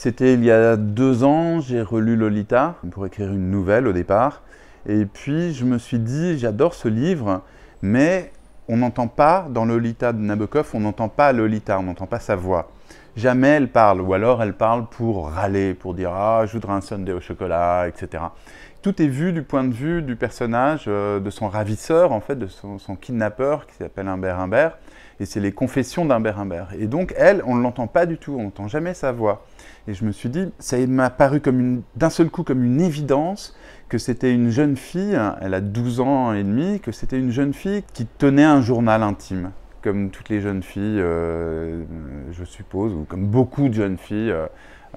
C'était il y a 2 ans, j'ai relu Lolita pour écrire une nouvelle au départ. Et puis je me suis dit, j'adore ce livre, mais on n'entend pas, dans Lolita de Nabokov, on n'entend pas Lolita, on n'entend pas sa voix. Jamais elle parle, ou alors elle parle pour râler, pour dire « Ah, je voudrais un sundae au chocolat », etc. Tout est vu du point de vue du personnage, de son ravisseur, en fait, de son kidnappeur, qui s'appelle Humbert Humbert. Et c'est les confessions d'Humbert Humbert. Et donc, elle, on ne l'entend pas du tout, on n'entend jamais sa voix. Et je me suis dit, ça m'a paru d'un seul coup comme une évidence que c'était une jeune fille, elle a 12 ans et demi, que c'était une jeune fille qui tenait un journal intime, comme toutes les jeunes filles, je suppose, ou comme beaucoup de jeunes filles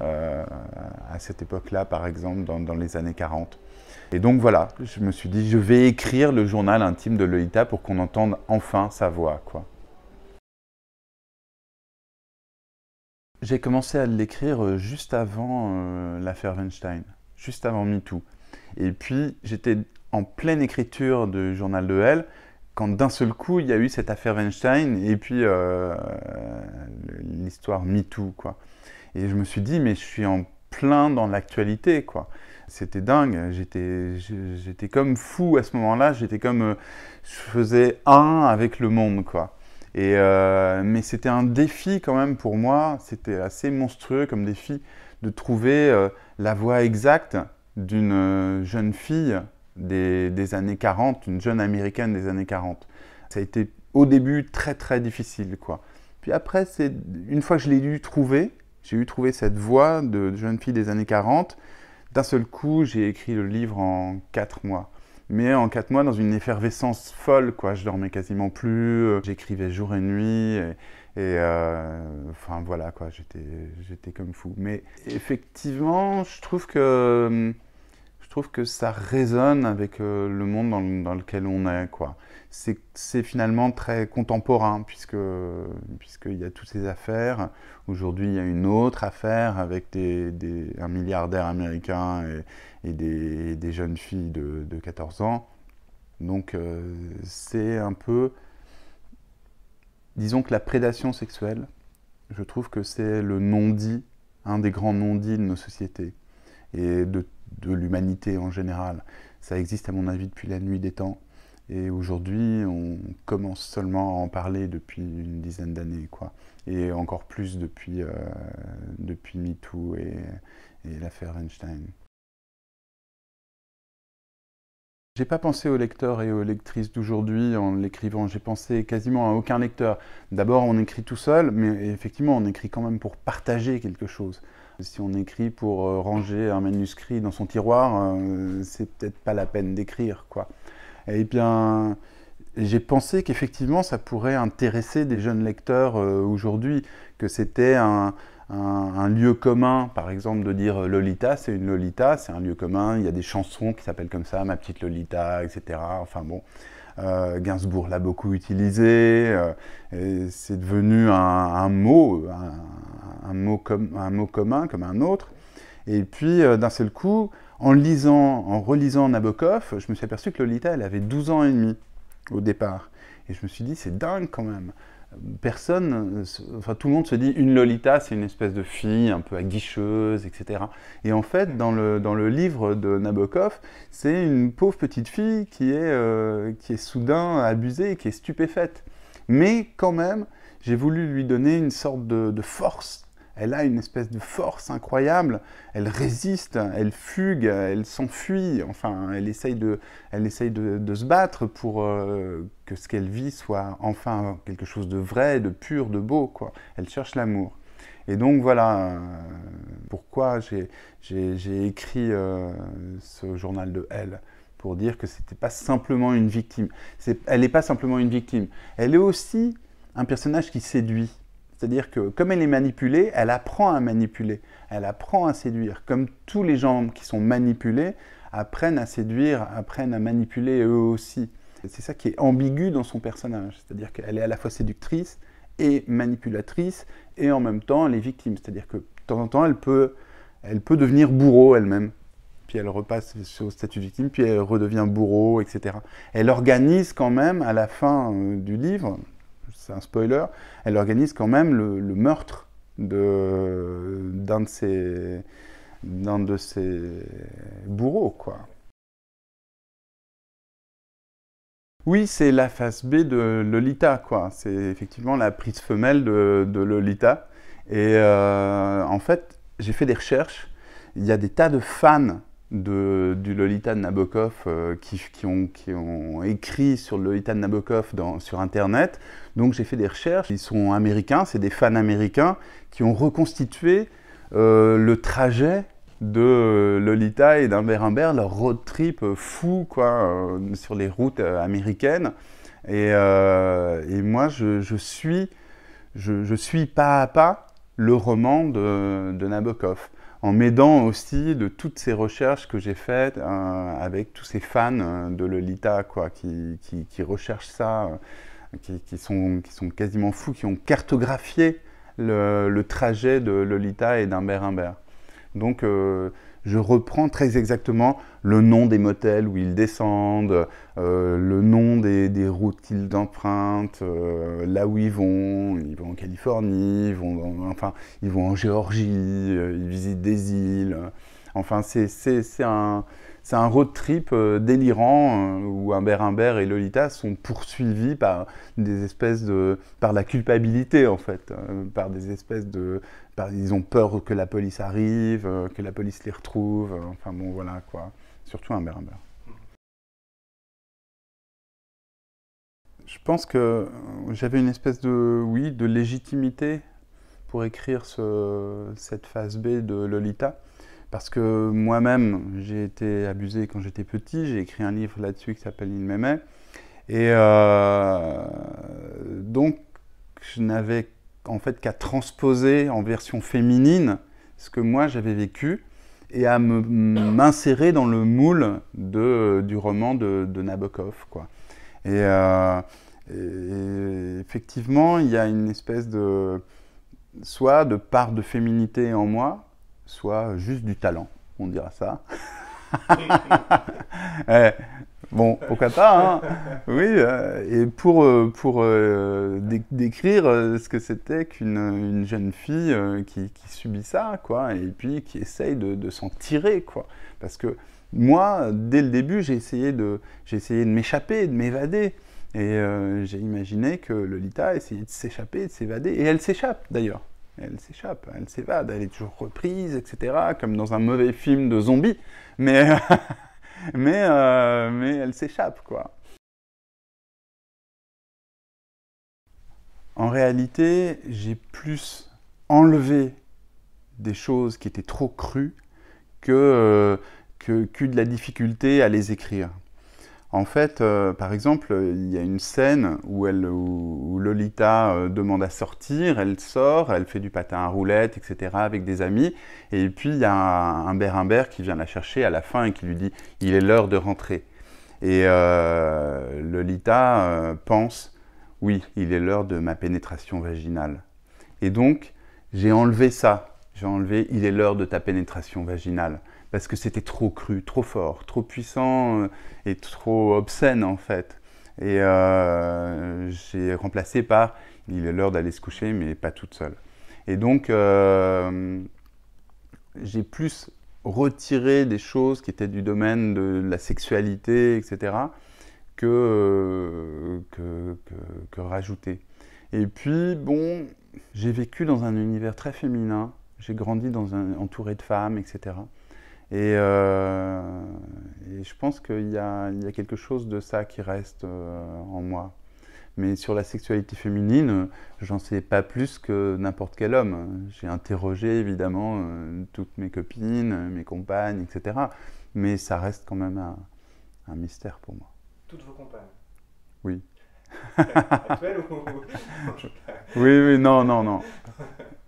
à cette époque-là, par exemple, dans les années 40. Et donc voilà, je me suis dit, je vais écrire le journal intime de Lolita pour qu'on entende enfin sa voix, quoi. J'ai commencé à l'écrire juste avant l'affaire Weinstein, juste avant MeToo. Et puis, j'étais en pleine écriture du journal de Elle, quand d'un seul coup, il y a eu cette affaire Weinstein et puis l'histoire MeToo, quoi. Et je me suis dit, mais je suis en plein dans l'actualité, quoi. C'était dingue, j'étais comme fou à ce moment-là, j'étais comme, je faisais un avec le monde, quoi. Mais c'était un défi quand même pour moi, c'était assez monstrueux comme défi de trouver la voix exacte d'une jeune fille des années 40, une jeune américaine des années 40. Ça a été au début très très difficile, quoi. Puis après, une fois que je l'ai eu trouvé, j'ai eu trouvé cette voix de jeune fille des années 40, d'un seul coup, j'ai écrit le livre en 4 mois. Mais en 4 mois, dans une effervescence folle, quoi. Je dormais quasiment plus, j'écrivais jour et nuit, enfin voilà, quoi. J'étais comme fou. Mais effectivement, je trouve que ça résonne avec le monde dans lequel on est, quoi. C'est finalement très contemporain, puisqu'il y a toutes ces affaires. Aujourd'hui, il y a une autre affaire avec un milliardaire américain et des jeunes filles de 14 ans. Donc, c'est un peu... Disons que la prédation sexuelle, je trouve que c'est le non-dit, un des grands non-dits de nos sociétés et de l'humanité en général. Ça existe à mon avis depuis la nuit des temps. Et aujourd'hui, on commence seulement à en parler depuis une dizaine d'années, quoi. Et encore plus depuis MeToo et l'affaire Weinstein. J'ai pas pensé aux lecteurs et aux lectrices d'aujourd'hui en l'écrivant, j'ai pensé quasiment à aucun lecteur. D'abord, on écrit tout seul, mais effectivement, on écrit quand même pour partager quelque chose. Si on écrit pour ranger un manuscrit dans son tiroir, c'est peut-être pas la peine d'écrire, quoi. Eh bien, j'ai pensé qu'effectivement, ça pourrait intéresser des jeunes lecteurs aujourd'hui, que c'était un lieu commun, par exemple, de dire Lolita, c'est une Lolita, c'est un lieu commun, il y a des chansons qui s'appellent comme ça, Ma petite Lolita, etc. Enfin bon, Gainsbourg l'a beaucoup utilisé, c'est devenu un mot, un mot commun comme un autre. Et puis, d'un seul coup, en relisant Nabokov, je me suis aperçu que Lolita, elle avait 12 ans et demi au départ. Et je me suis dit, c'est dingue quand même. Tout le monde se dit, une Lolita, c'est une espèce de fille un peu aguicheuse, etc. Et en fait, dans le livre de Nabokov, c'est une pauvre petite fille qui est soudain abusée et qui est stupéfaite. Mais quand même, j'ai voulu lui donner une sorte de force. Elle a une espèce de force incroyable, elle résiste, elle fugue, elle s'enfuit, enfin, elle essaye de se battre pour que ce qu'elle vit soit enfin quelque chose de vrai, de pur, de beau, quoi. Elle cherche l'amour. Et donc voilà pourquoi j'ai écrit ce journal de Elle, pour dire que c'était pas simplement une victime. Elle n'est pas simplement une victime, elle est aussi un personnage qui séduit. C'est-à-dire que comme elle est manipulée, elle apprend à manipuler, elle apprend à séduire. Comme tous les gens qui sont manipulés apprennent à séduire, apprennent à manipuler eux aussi. C'est ça qui est ambigu dans son personnage. C'est-à-dire qu'elle est à la fois séductrice et manipulatrice, et en même temps elle est victime. C'est-à-dire que de temps en temps, elle peut devenir bourreau elle-même. Puis elle repasse au statut de victime, puis elle redevient bourreau, etc. Elle organise quand même, à la fin du livre, c'est un spoiler, elle organise quand même le meurtre d'un de ses bourreaux, quoi. Oui, c'est la face B de Lolita, quoi. C'est effectivement la prise femelle de Lolita. Et en fait, j'ai fait des recherches. Il y a des tas de fans du Lolita de Nabokov qui ont écrit sur le Lolita de Nabokov sur Internet. Donc j'ai fait des recherches. Ils sont américains, c'est des fans américains qui ont reconstitué le trajet de Lolita et d'Humbert Humbert, leur road trip fou, quoi, sur les routes américaines. Et moi, je suis pas à pas le roman de Nabokov, en m'aidant aussi de toutes ces recherches que j'ai faites avec tous ces fans de Lolita, quoi, qui recherchent ça, qui sont quasiment fous, qui ont cartographié le trajet de Lolita et d'Humbert Humbert. Donc je reprends très exactement le nom des motels où ils descendent, le nom des routes qu'ils empruntent, là où ils vont en Californie, ils vont en Géorgie, ils visitent des îles. Enfin, c'est un road trip délirant où Humbert Humbert et Lolita sont poursuivis par par la culpabilité, en fait, par des espèces de... ils ont peur que la police arrive, que la police les retrouve, enfin bon, voilà, quoi. Surtout Humbert Humbert. Je pense que j'avais une espèce de légitimité pour écrire cette phase B de Lolita. Parce que moi-même, j'ai été abusé quand j'étais petit. J'ai écrit un livre là-dessus qui s'appelle Il m'aimait. Et donc, je n'avais en fait qu'à transposer en version féminine ce que moi j'avais vécu et à m'insérer dans le moule du roman de Nabokov, quoi. Et effectivement, il y a une espèce soit de part de féminité en moi, soit juste du talent, on dira ça. Bon, pourquoi pas, hein. Oui, et pour décrire ce que c'était qu'une jeune fille qui subit ça, quoi, et puis qui essaye de s'en tirer, quoi. Parce que moi, dès le début, j'ai essayé de m'échapper, de m'évader. Et j'ai imaginé que Lolita essayait de s'échapper, de s'évader, et elle s'échappe d'ailleurs. Elle s'échappe, elle s'évade, elle est toujours reprise, etc., comme dans un mauvais film de zombies. Mais, mais elle s'échappe, quoi. En réalité, j'ai plus enlevé des choses qui étaient trop crues que de la difficulté à les écrire. En fait, par exemple, il y a une scène où Lolita demande à sortir, elle sort, elle fait du patin à roulettes, etc. avec des amis, et puis il y a Humbert Humbert qui vient la chercher à la fin et qui lui dit « il est l'heure de rentrer ». Et Lolita pense « oui, il est l'heure de ma pénétration vaginale ». Et donc, j'ai enlevé ça, j'ai enlevé « il est l'heure de ta pénétration vaginale ». Parce que c'était trop cru, trop fort, trop puissant et trop obscène en fait. Et j'ai remplacé par « il est l'heure d'aller se coucher, mais pas toute seule ». Et donc, j'ai plus retiré des choses qui étaient du domaine de la sexualité, etc., que rajouter. Et puis, bon, j'ai vécu dans un univers très féminin, j'ai grandi entouré de femmes, etc., et je pense qu'il y a quelque chose de ça qui reste en moi. Mais sur la sexualité féminine, j'en sais pas plus que n'importe quel homme. J'ai interrogé évidemment toutes mes copines, mes compagnes, etc. Mais ça reste quand même un mystère pour moi. Toutes vos compagnes? Oui. Actuelles ou... Oui, non.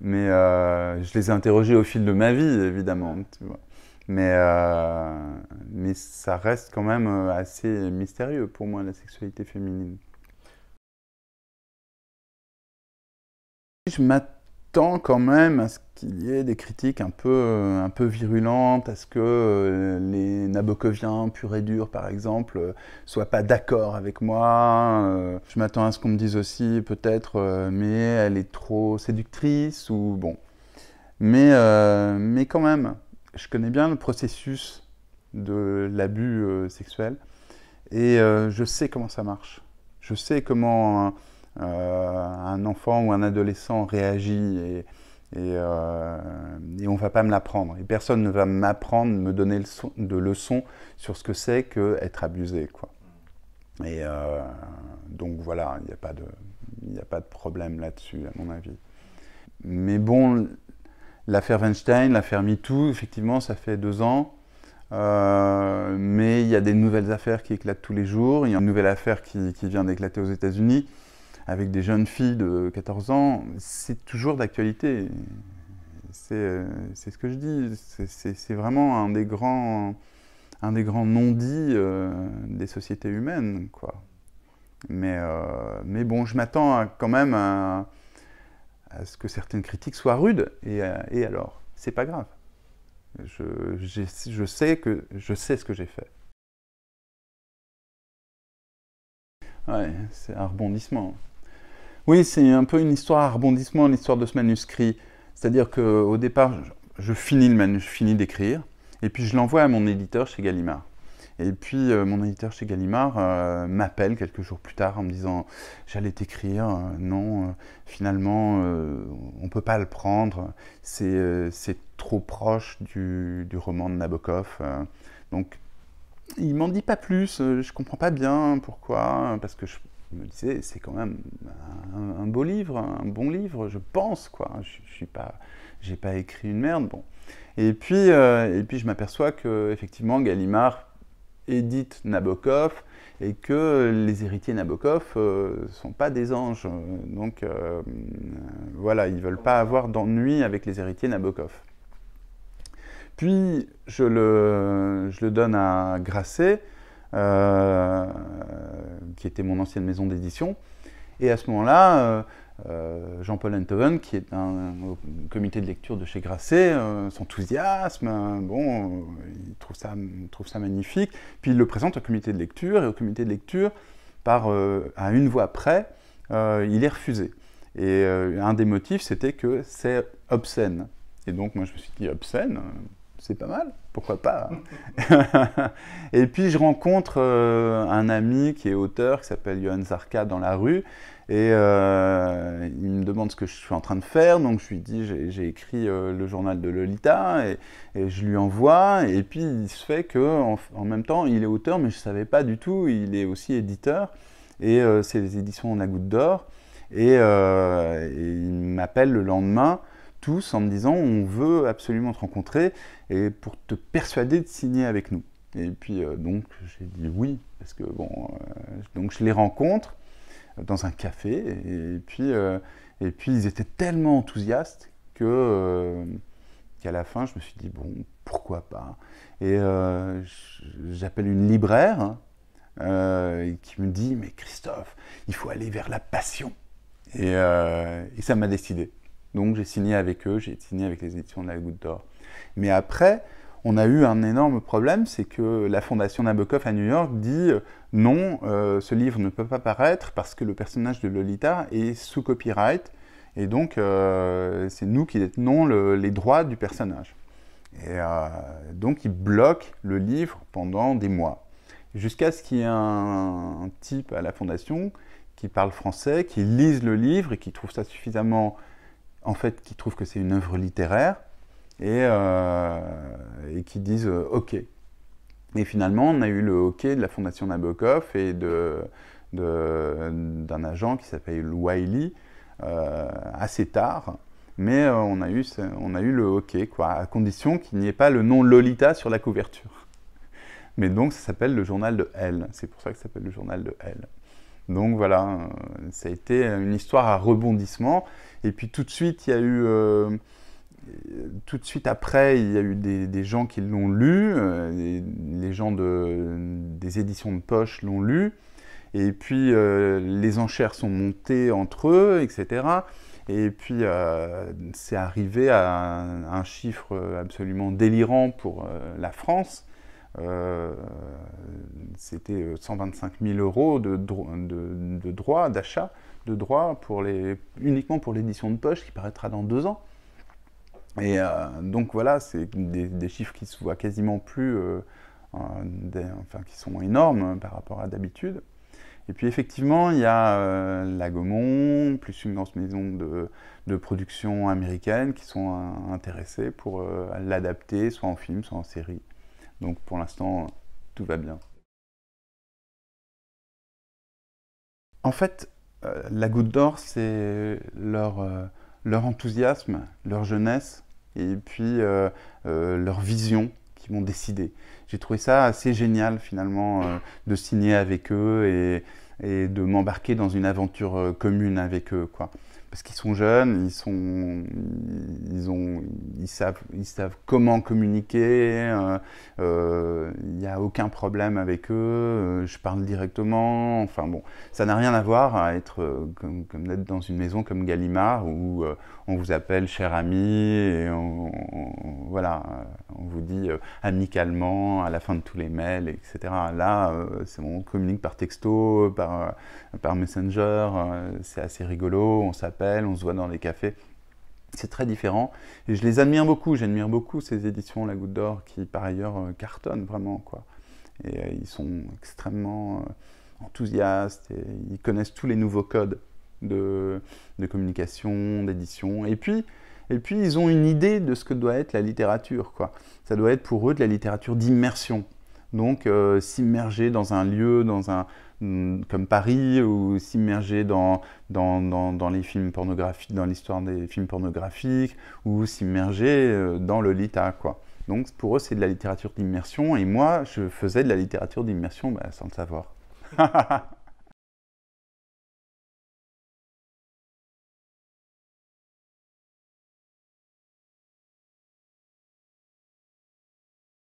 Mais je les ai interrogées au fil de ma vie, évidemment. Tu vois. Mais ça reste quand même assez mystérieux pour moi, la sexualité féminine. Je m'attends quand même à ce qu'il y ait des critiques un peu virulentes, à ce que les Nabokoviens purs et durs, par exemple, soient pas d'accord avec moi. Je m'attends à ce qu'on me dise aussi, peut-être, mais elle est trop séductrice, ou bon. Mais quand même, je connais bien le processus de l'abus sexuel et je sais comment ça marche. Je sais comment un enfant ou un adolescent réagit et on ne va pas me l'apprendre. Et personne ne va m'apprendre, me donner de leçons sur ce que c'est qu'être abusé, quoi. Et donc voilà, il n'y a pas de problème là-dessus, à mon avis. Mais bon, l'affaire Weinstein, l'affaire MeToo, effectivement, ça fait 2 ans. Mais il y a des nouvelles affaires qui éclatent tous les jours. Il y a une nouvelle affaire qui vient d'éclater aux États-Unis avec des jeunes filles de 14 ans. C'est toujours d'actualité. C'est ce que je dis. C'est vraiment un des grands non-dits des sociétés humaines, quoi. Mais bon, je m'attends quand même à ce que certaines critiques soient rudes. Et alors, c'est pas grave. Je sais ce que j'ai fait. Ouais, c'est un rebondissement. Oui, c'est un peu une histoire à rebondissement, l'histoire de ce manuscrit. C'est-à-dire qu'au départ, je finis d'écrire, et puis je l'envoie à mon éditeur chez Gallimard. Et puis mon éditeur chez Gallimard m'appelle quelques jours plus tard en me disant « J'allais t'écrire, non, finalement, on ne peut pas le prendre, c'est trop proche du roman de Nabokov. Donc, il m'en dit pas plus, je comprends pas bien pourquoi, parce que je me disais, c'est quand même un beau livre, un bon livre, je pense, quoi. J'ai pas écrit une merde, bon. Et puis je m'aperçois que effectivement Gallimard édite Nabokov et que les héritiers Nabokov sont pas des anges. Donc voilà, ils veulent pas avoir d'ennui avec les héritiers Nabokov. Puis je le donne à Grasset, qui était mon ancienne maison d'édition. Et à ce moment-là, Jean-Paul Enthoven, qui est au comité de lecture de chez Grasset, s'enthousiasme, bon, il trouve ça magnifique, puis il le présente au comité de lecture, et au comité de lecture, à une voix près, il est refusé. Et un des motifs, c'était que c'est obscène. Et donc moi je me suis dit, obscène, c'est pas mal, pourquoi pas. Et puis je rencontre un ami qui est auteur, qui s'appelle Johan Zarka dans la rue, et il me demande ce que je suis en train de faire, donc je lui dis j'ai écrit le journal de Lolita, et je lui envoie, et puis il se fait qu'en même temps il est auteur, mais je ne savais pas du tout, il est aussi éditeur, et c'est les éditions La Goutte d'Or, et il m'appelle le lendemain, tous en me disant on veut absolument te rencontrer et pour te persuader de signer avec nous. Et puis donc j'ai dit oui, parce que bon, donc je les rencontre dans un café et puis ils étaient tellement enthousiastes qu'à la fin je me suis dit bon, pourquoi pas. Et j'appelle une libraire qui me dit mais Christophe, il faut aller vers la passion. Et ça m'a décidé. Donc j'ai signé avec eux, j'ai signé avec les éditions de La Goutte d'Or. Mais après, on a eu un énorme problème, c'est que la fondation Nabokov à New York dit non, ce livre ne peut pas paraître parce que le personnage de Lolita est sous copyright, et donc c'est nous qui détenons les droits du personnage. Et donc ils bloquent le livre pendant des mois, jusqu'à ce qu'il y ait un type à la fondation qui parle français, qui lise le livre et qui trouve ça suffisamment... En fait, qui trouvent que c'est une œuvre littéraire et qui disent OK. Et finalement, on a eu le OK de la Fondation Nabokov et d'un agent qui s'appelle Wiley assez tard. Mais on a eu le OK, quoi, à condition qu'il n'y ait pas le nom Lolita sur la couverture. Mais donc, ça s'appelle le journal de Elle. C'est pour ça que ça s'appelle le journal de Elle. Donc voilà, ça a été une histoire à rebondissement. Et puis tout de suite, il y a eu, tout de suite après, il y a eu des gens qui l'ont lu, les gens des éditions de poche l'ont lu. Et puis les enchères sont montées entre eux, etc. Et puis c'est arrivé à un chiffre absolument délirant pour la France. C'était 125 000 € de droits, d'achat de droits uniquement pour l'édition de poche qui paraîtra dans 2 ans. Et donc voilà, c'est des chiffres qui se voient quasiment plus, enfin qui sont énormes par rapport à d'habitude. Et puis effectivement, il y a la Gaumont, plus une grosse maison de production américaine qui sont intéressés pour l'adapter, soit en film, soit en série. Donc pour l'instant, tout va bien. En fait, la Goutte d'Or, c'est leur enthousiasme, leur jeunesse, et puis leur vision qui m'ont décidé. J'ai trouvé ça assez génial finalement de signer avec eux et de m'embarquer dans une aventure commune avec eux, quoi. Parce qu'ils sont jeunes, ils savent comment communiquer, il n'y a aucun problème avec eux, je parle directement, enfin bon, ça n'a rien à voir à être comme d'être dans une maison comme Gallimard où on vous appelle cher ami et voilà, on vous dit amicalement à la fin de tous les mails, etc. Là, on communique par texto, par Messenger, c'est assez rigolo, on s'appelle, on se voit dans les cafés. C'est très différent et je les admire beaucoup, j'admire beaucoup ces éditions La Goutte d'Or qui par ailleurs cartonnent vraiment, quoi. Et ils sont extrêmement enthousiastes et ils connaissent tous les nouveaux codes de communication, d'édition. Et puis ils ont une idée de ce que doit être la littérature, quoi. Ça doit être pour eux de la littérature d'immersion. Donc s'immerger dans un lieu, comme Paris, ou s'immerger dans les films pornographiques, dans l'histoire des films pornographiques, ou s'immerger dans Lolita, quoi. Donc pour eux, c'est de la littérature d'immersion, et moi, je faisais de la littérature d'immersion sans le savoir.